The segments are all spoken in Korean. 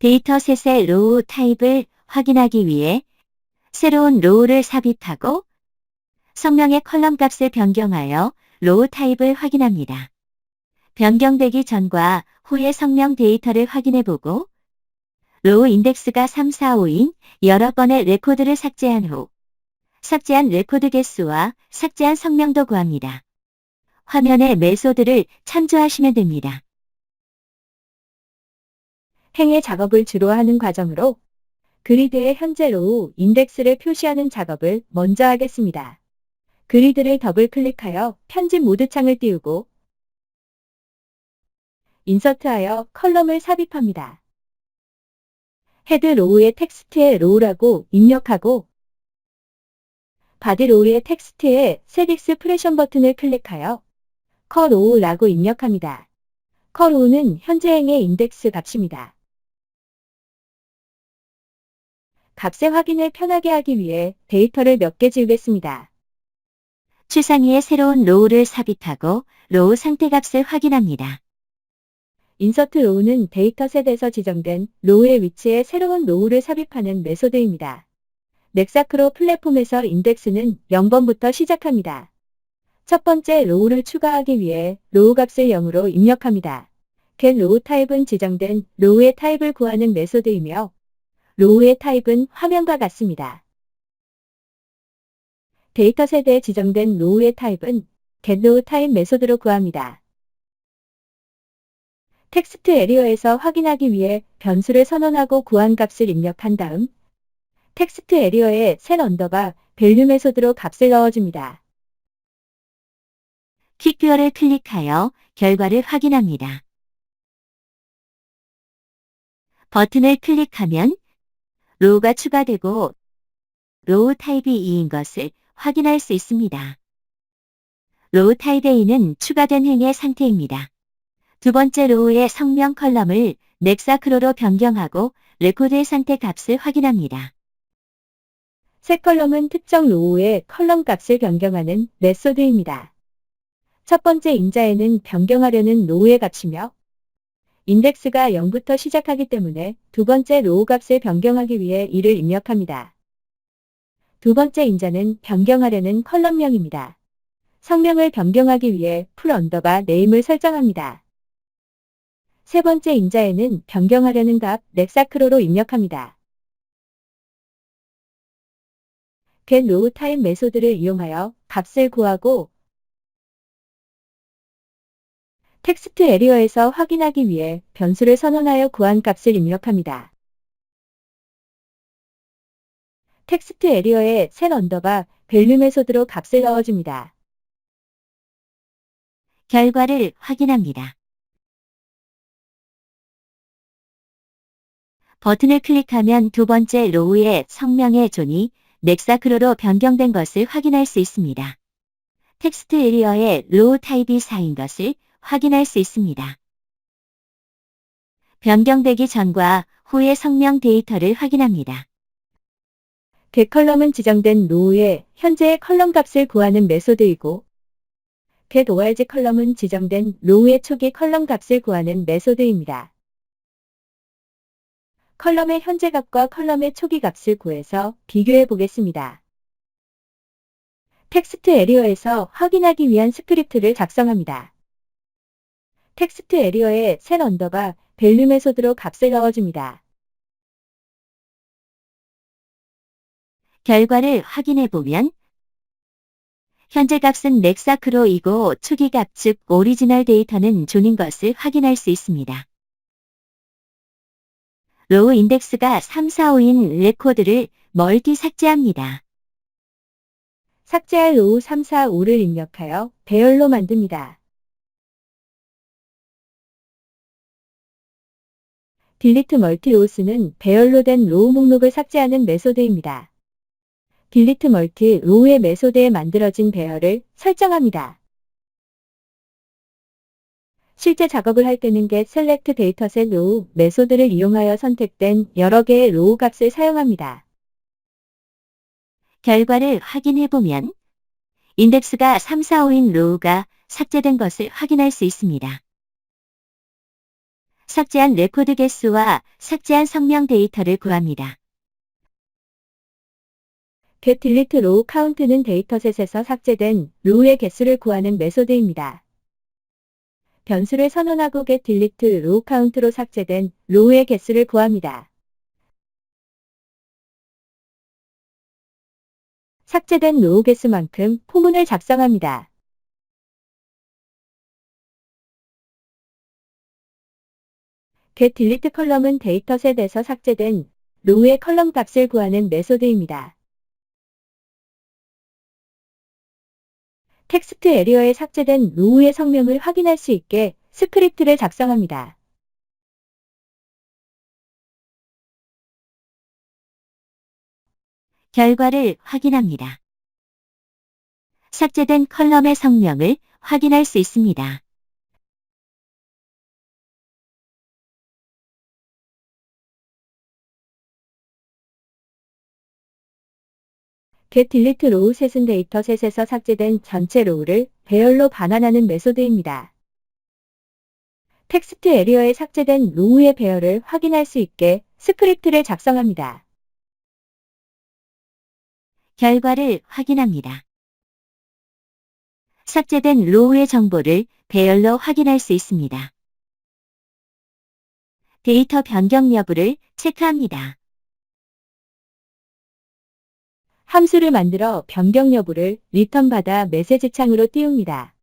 데이터셋의 로우 타입을 확인하기 위해 새로운 로우를 삽입하고 성명의 컬럼 값을 변경하여 로우 타입을 확인합니다. 변경되기 전과 후의 성명 데이터를 확인해보고 로우 인덱스가 3, 4, 5인 여러 번의 레코드를 삭제한 후 삭제한 레코드 개수와 삭제한 성명도 구합니다. 화면의 메소드를 참조하시면 됩니다. 행의 작업을 주로 하는 과정으로 그리드에 현재 로우 인덱스를 표시하는 작업을 먼저 하겠습니다. 그리드를 더블 클릭하여 편집 모드 창을 띄우고 인서트하여 컬럼을 삽입합니다. 헤드 로우의 텍스트에 로우라고 입력하고 바디 로우의 텍스트에 셋 익스프레션 버튼을 클릭하여 컷 로우라고 입력합니다. 컷 로우는 현재 행의 인덱스 값입니다. 값의 확인을 편하게 하기 위해 데이터를 몇 개 지우겠습니다. 최상위의 새로운 로우를 삽입하고 로우 상태 값을 확인합니다. 인서트 로우는 데이터셋에서 지정된 로우의 위치에 새로운 로우를 삽입하는 메소드입니다. 넥사크로 플랫폼에서 인덱스는 0번부터 시작합니다. 첫 번째 로우를 추가하기 위해 로우 값을 0으로 입력합니다. get 로우 타입은 지정된 로우의 타입을 구하는 메소드이며 로우의 타입은 화면과 같습니다. 데이터셋에 지정된 로우의 타입은 get 로우 타입 메소드로 구합니다. 텍스트 에리어에서 확인하기 위해 변수를 선언하고 구한 값을 입력한 다음 텍스트 에리어에 셋 언더바 밸류 메소드로 값을 넣어줍니다. 퀵뷰어를 클릭하여 결과를 확인합니다. 버튼을 클릭하면 로우가 추가되고 로우 타입이 2인 것을 확인할 수 있습니다. 로우 타입 A는 추가된 행의 상태입니다. 두 번째 로우의 성명 컬럼을 넥사크로로 변경하고 레코드의 상태 값을 확인합니다. 새 컬럼은 특정 로우의 컬럼 값을 변경하는 메소드입니다. 첫 번째 인자에는 변경하려는 로우의 값이며 인덱스가 0부터 시작하기 때문에 두 번째 로우 값을 변경하기 위해 이를 입력합니다. 두 번째 인자는 변경하려는 컬럼명입니다. 성명을 변경하기 위해 풀 언더바 네임을 설정합니다. 세 번째 인자에는 변경하려는 값 넥사크로로 입력합니다. get 로우 타입 메소드를 이용하여 값을 구하고 텍스트 에리어에서 확인하기 위해 변수를 선언하여 구한 값을 입력합니다. 텍스트 에리어에 셋 언더바 밸류 메소드로 값을 넣어줍니다. 결과를 확인합니다. 버튼을 클릭하면 두 번째 로우의 성명의 존이 넥사크로로 변경된 것을 확인할 수 있습니다. 텍스트 에리어의 로우 타입이 4인 것을 확인할 수 있습니다. 변경되기 전과 후의 성명 데이터를 확인합니다. get 컬럼은 지정된 로우의 현재의 컬럼 값을 구하는 메소드이고 get org 컬럼은 지정된 로우의 초기 컬럼 값을 구하는 메소드입니다. 컬럼의 현재 값과 컬럼의 초기 값을 구해서 비교해 보겠습니다. 텍스트 에리어에서 확인하기 위한 스크립트를 작성합니다. 텍스트 에리어에 셋 언더바 밸류 메소드로 값을 넣어줍니다. 결과를 확인해 보면 현재 값은 넥사크로이고 초기 값 즉 오리지널 데이터는 존인 것을 확인할 수 있습니다. 로우 인덱스가 3, 4, 5인 레코드를 멀티 삭제합니다. 삭제할 로우 3, 4, 5를 입력하여 배열로 만듭니다. 딜리트 멀티 로우스는 배열로 된 로우 목록을 삭제하는 메소드입니다. 딜리트 멀티 로우의 메소드에 만들어진 배열을 설정합니다. 실제 작업을 할 때는 get select dataset row 메소드를 이용하여 선택된 여러 개의 로우 값을 사용합니다. 결과를 확인해 보면 인덱스가 3, 4, 5인 로우가 삭제된 것을 확인할 수 있습니다. 삭제한 레코드 개수와 삭제한 성명 데이터를 구합니다. get delete row count는 데이터셋에서 삭제된 로우의 개수를 구하는 메소드입니다. 변수를 선언하고 get delete row count로 삭제된 로우의 개수를 구합니다. 삭제된 로우 개수만큼 포문을 작성합니다. get delete 컬럼은 데이터셋에서 삭제된 로우의 컬럼 값을 구하는 메소드입니다. 텍스트 에리어에 삭제된 로우의 성명을 확인할 수 있게 스크립트를 작성합니다. 결과를 확인합니다. 삭제된 컬럼의 성명을 확인할 수 있습니다. get delete row set은 데이터셋에서 삭제된 전체 로우를 배열로 반환하는 메소드입니다. 텍스트 에리어에 삭제된 로우의 배열을 확인할 수 있게 스크립트를 작성합니다. 결과를 확인합니다. 삭제된 로우의 정보를 배열로 확인할 수 있습니다. 데이터 변경 여부를 체크합니다. 함수를 만들어 변경 여부를 리턴 받아 메시지 창으로 띄웁니다.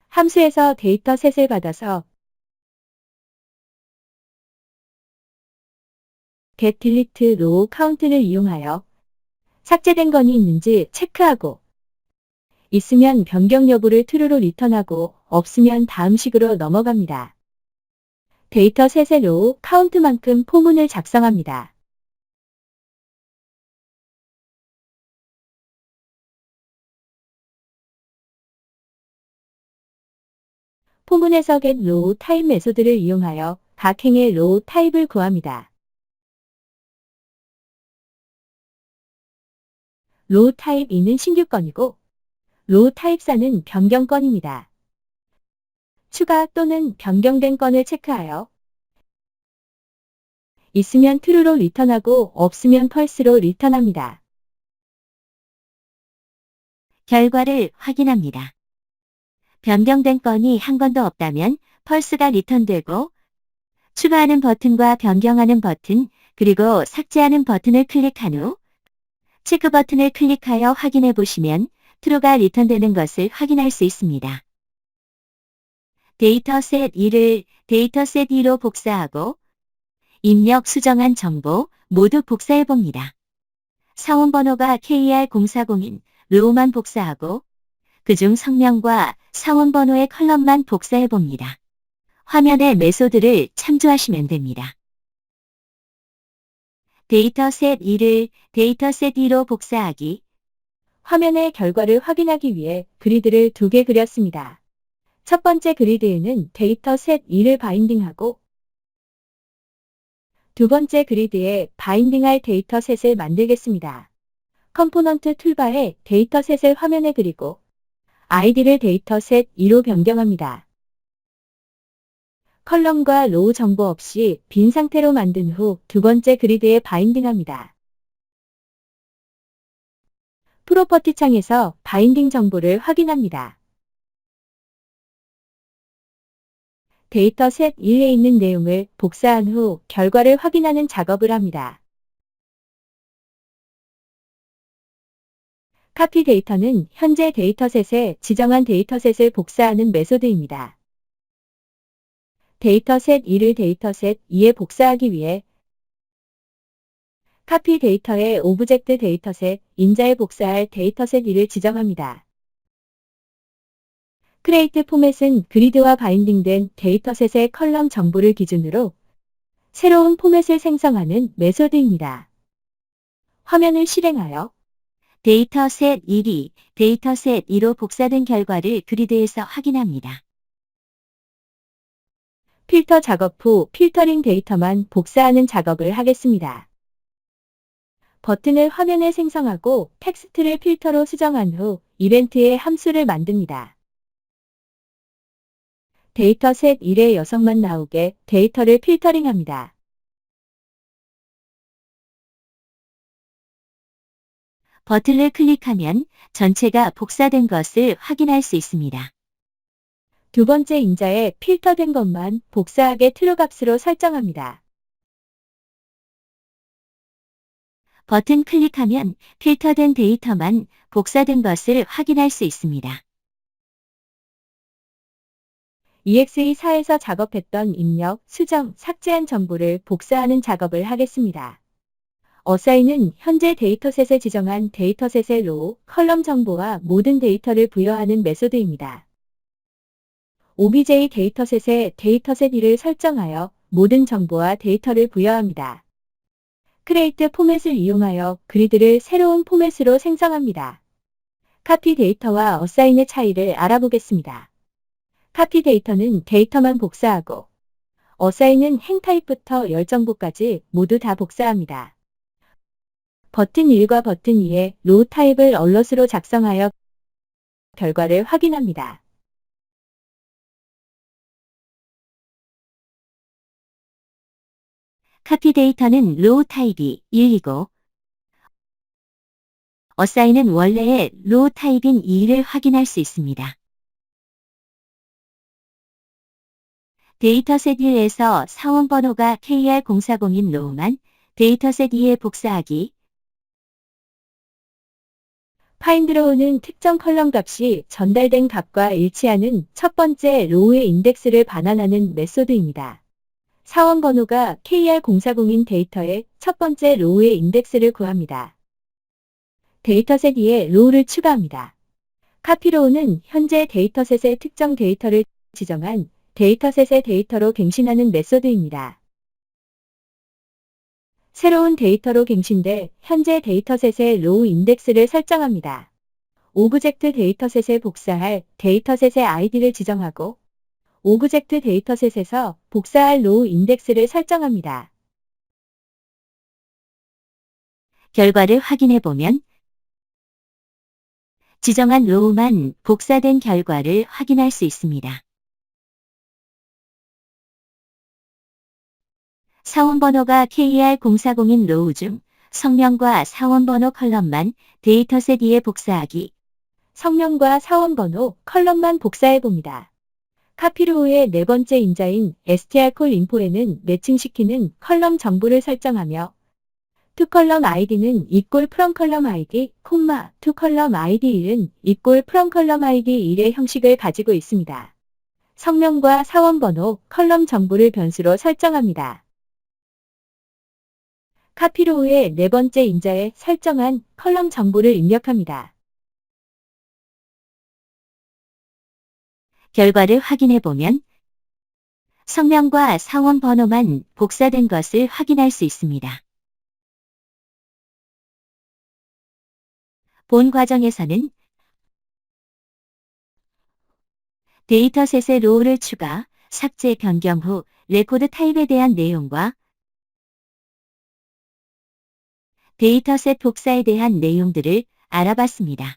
함수에서 데이터셋을 받아서 get delete row count를 이용하여 삭제된 건이 있는지 체크하고 있으면 변경 여부를 true로 리턴하고 없으면 다음 식으로 넘어갑니다. 데이터셋의 row count만큼 포문을 작성합니다. 포문에서 get row type 메소드를 이용하여 각 행의 row 타입을 구합니다. row type 2는 신규 건이고 row type 4는 변경 건입니다. 추가 또는 변경된 건을 체크하여 있으면 true로 리턴하고 없으면 false로 리턴합니다. 결과를 확인합니다. 변경된 건이 한 건도 없다면 false가 리턴되고 추가하는 버튼과 변경하는 버튼 그리고 삭제하는 버튼을 클릭한 후 체크 버튼을 클릭하여 확인해 보시면 true가 리턴되는 것을 확인할 수 있습니다. 데이터셋 1을 데이터셋 2로 복사하고 입력 수정한 정보 모두 복사해 봅니다. 사원번호가 KR040인 로우만 복사하고 그중 성명과 사원번호의 컬럼만 복사해 봅니다. 화면의 메소드를 참조하시면 됩니다. 데이터셋 1을 데이터셋 2로 복사하기. 화면의 결과를 확인하기 위해 그리드를 2개 그렸습니다. 첫 번째 그리드에는 데이터셋 2를 바인딩하고 두 번째 그리드에 바인딩할 데이터셋을 만들겠습니다. 컴포넌트 툴바에 데이터셋을 화면에 그리고 아이디를 데이터셋 2로 변경합니다. 컬럼과 로우 정보 없이 빈 상태로 만든 후 두 번째 그리드에 바인딩합니다. 프로퍼티 창에서 바인딩 정보를 확인합니다. 데이터셋 1에 있는 내용을 복사한 후 결과를 확인하는 작업을 합니다. 카피 데이터는 현재 데이터셋에 지정한 데이터셋을 복사하는 메소드입니다. 데이터셋 1을 데이터셋 2에 복사하기 위해 카피 데이터의 오브젝트 데이터셋 인자에 복사할 데이터셋 2를 지정합니다. 크레이트 포맷은 그리드와 바인딩된 데이터셋의 컬럼 정보를 기준으로 새로운 포맷을 생성하는 메소드입니다. 화면을 실행하여 데이터셋 1이 데이터셋 2로 복사된 결과를 그리드에서 확인합니다. 필터 작업 후 필터링 데이터만 복사하는 작업을 하겠습니다. 버튼을 화면에 생성하고 텍스트를 필터로 수정한 후 이벤트에 함수를 만듭니다. 데이터셋 1의 여성만 나오게 데이터를 필터링합니다. 버튼을 클릭하면 전체가 복사된 것을 확인할 수 있습니다. 두 번째 인자에 필터된 것만 복사하게 true 값으로 설정합니다. 버튼 클릭하면 필터된 데이터만 복사된 것을 확인할 수 있습니다. EXE4에서 작업했던 입력, 수정, 삭제한 정보를 복사하는 작업을 하겠습니다. 어사인은 현재 데이터셋에 지정한 데이터셋의 로우, 컬럼 정보와 모든 데이터를 부여하는 메소드입니다. OBJ 데이터셋에 데이터셋 1을 설정하여 모든 정보와 데이터를 부여합니다. 크레이트 포맷을 이용하여 그리드를 새로운 포맷으로 생성합니다. 카피 데이터와 어사인의 차이를 알아보겠습니다. 카피 데이터는 데이터만 복사하고 어사인은 행 타입부터 열 정보까지 모두 다 복사합니다. 버튼 1과 버튼 2의 로우 타입을 얼럿으로 작성하여 결과를 확인합니다. 카피 데이터는 로우 타입이 1이고 어사인은 원래의 로우 타입인 2를 확인할 수 있습니다. 데이터셋 1에서 사원 번호가 KR040인 로우만 데이터셋 2에 복사하기. 파인드로우는 특정 컬럼 값이 전달된 값과 일치하는 첫 번째 로우의 인덱스를 반환하는 메소드입니다. 사원 번호가 KR040인 데이터의 첫 번째 로우의 인덱스를 구합니다. 데이터셋 2에 로우를 추가합니다. 카피로우는 현재 데이터셋의 특정 데이터를 지정한 데이터셋의 데이터로 갱신하는 메소드입니다. 새로운 데이터로 갱신될 현재 데이터셋의 로우 인덱스를 설정합니다. 오브젝트 데이터셋에 복사할 데이터셋의 아이디를 지정하고 오브젝트 데이터셋에서 복사할 로우 인덱스를 설정합니다. 결과를 확인해 보면 지정한 로우만 복사된 결과를 확인할 수 있습니다. 사원 번호가 KR040인 로우 중 성명과 사원 번호 컬럼만 데이터셋 2에 복사하기. 성명과 사원 번호, 컬럼만 복사해 봅니다. 카피로우의 네 번째 인자인 strcall info에는 매칭시키는 컬럼 정보를 설정하며 toColumn id는 from column id, toColumn id 1은 from column id 1의 형식을 가지고 있습니다. 성명과 사원 번호, 컬럼 정보를 변수로 설정합니다. 카피로우의 네 번째 인자에 설정한 컬럼 정보를 입력합니다. 결과를 확인해 보면 성명과 사원 번호만 복사된 것을 확인할 수 있습니다. 본 과정에서는 데이터셋의 로우를 추가, 삭제, 변경 후 레코드 타입에 대한 내용과 데이터셋 복사에 대한 내용들을 알아봤습니다.